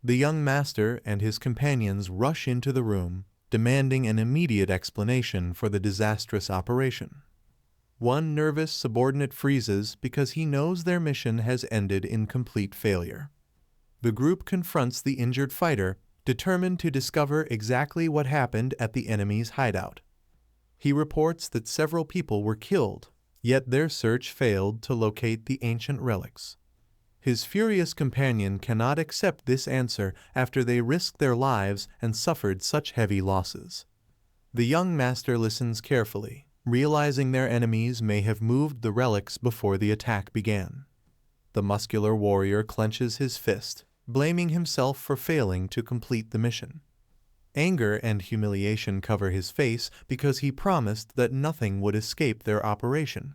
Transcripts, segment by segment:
The young master and his companions rush into the room, demanding an immediate explanation for the disastrous operation. One nervous subordinate freezes because he knows their mission has ended in complete failure. The group confronts the injured fighter, determined to discover exactly what happened at the enemy's hideout. He reports that several people were killed, yet their search failed to locate the ancient relics. His furious companion cannot accept this answer after they risked their lives and suffered such heavy losses. The young master listens carefully, realizing their enemies may have moved the relics before the attack began. The muscular warrior clenches his fist, blaming himself for failing to complete the mission. Anger and humiliation cover his face because he promised that nothing would escape their operation.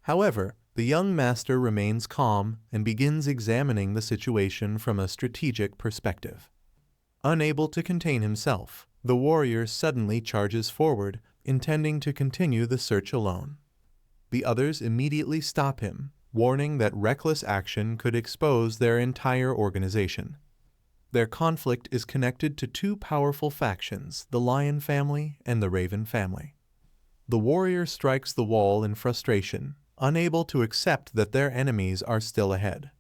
However, the young master remains calm and begins examining the situation from a strategic perspective. Unable to contain himself, the warrior suddenly charges forward, intending to continue the search alone. The others immediately stop him, warning that reckless action could expose their entire organization. Their conflict is connected to two powerful factions, the Lion family and the Raven family. The warrior strikes the wall in frustration, unable to accept that their enemies are still ahead.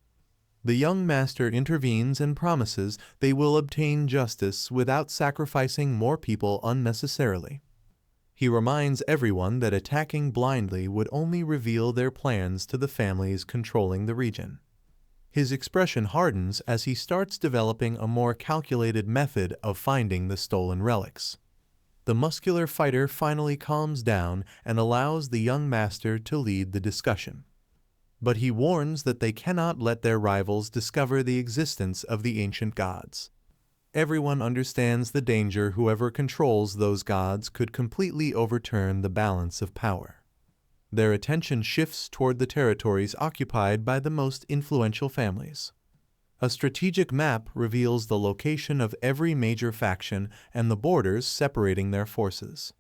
The young master intervenes and promises they will obtain justice without sacrificing more people unnecessarily. He reminds everyone that attacking blindly would only reveal their plans to the families controlling the region. His expression hardens as he starts developing a more calculated method of finding the stolen relics. The muscular fighter finally calms down and allows the young master to lead the discussion. But he warns that they cannot let their rivals discover the existence of the ancient gods. Everyone understands the danger whoever controls those gods could completely overturn the balance of power. Their attention shifts toward the territories occupied by the most influential families. A strategic map reveals the location of every major faction and the borders separating their forces.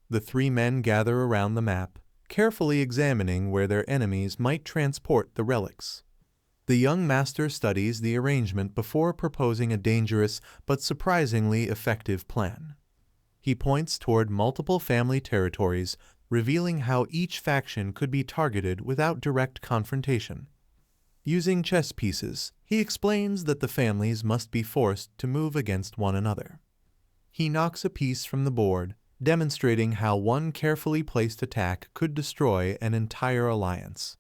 The three men gather around the map, carefully examining where their enemies might transport the relics. The young master studies the arrangement before proposing a dangerous but surprisingly effective plan. He points toward multiple family territories, revealing how each faction could be targeted without direct confrontation. Using chess pieces, he explains that the families must be forced to move against one another. He knocks a piece from the board, demonstrating how one carefully placed attack could destroy an entire alliance.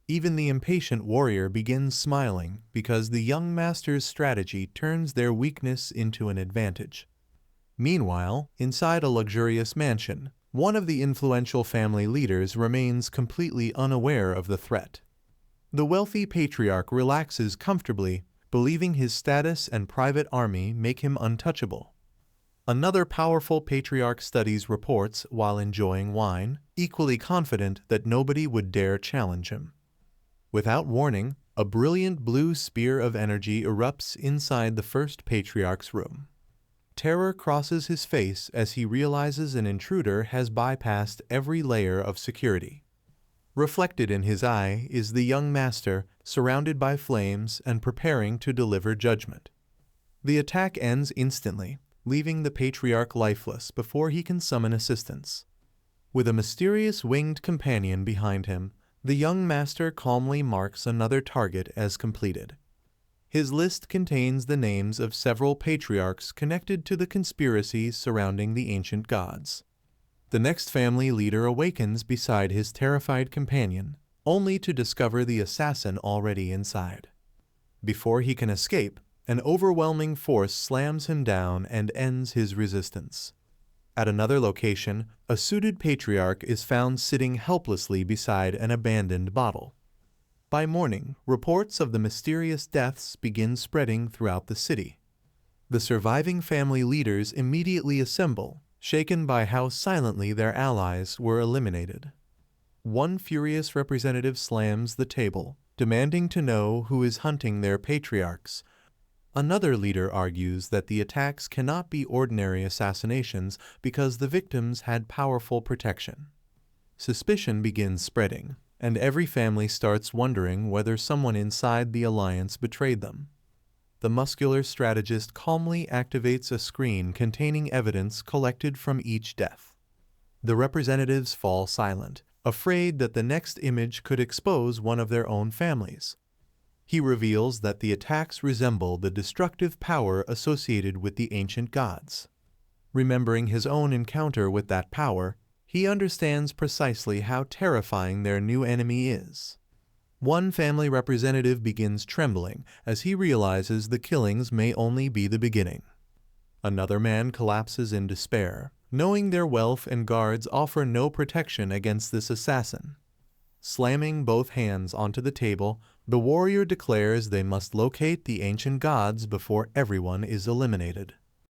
Even the impatient warrior begins smiling because the young master's strategy turns their weakness into an advantage. Meanwhile, inside a luxurious mansion, one of the influential family leaders remains completely unaware of the threat. The wealthy patriarch relaxes comfortably, believing his status and private army make him untouchable. Another powerful patriarch studies reports while enjoying wine, equally confident that nobody would dare challenge him. Without warning, a brilliant blue spear of energy erupts inside the first patriarch's room. Terror crosses his face as he realizes an intruder has bypassed every layer of security. Reflected in his eye is the young master, surrounded by flames and preparing to deliver judgment. The attack ends instantly, leaving the patriarch lifeless before he can summon assistance. With a mysterious winged companion behind him, the young master calmly marks another target as completed. His list contains the names of several patriarchs connected to the conspiracies surrounding the ancient gods. The next family leader awakens beside his terrified companion, only to discover the assassin already inside. Before he can escape, an overwhelming force slams him down and ends his resistance. At another location, a suited patriarch is found sitting helplessly beside an abandoned bottle. By morning, reports of the mysterious deaths begin spreading throughout the city. The surviving family leaders immediately assemble, shaken by how silently their allies were eliminated. One furious representative slams the table, demanding to know who is hunting their patriarchs. Another leader argues that the attacks cannot be ordinary assassinations because the victims had powerful protection. Suspicion begins spreading, and every family starts wondering whether someone inside the alliance betrayed them. The muscular strategist calmly activates a screen containing evidence collected from each death. The representatives fall silent, afraid that the next image could expose one of their own families. He reveals that the attacks resemble the destructive power associated with the ancient gods. Remembering his own encounter with that power, he understands precisely how terrifying their new enemy is. One family representative begins trembling as he realizes the killings may only be the beginning. Another man collapses in despair, knowing their wealth and guards offer no protection against this assassin. Slamming both hands onto the table, the warrior declares they must locate the ancient gods before everyone is eliminated.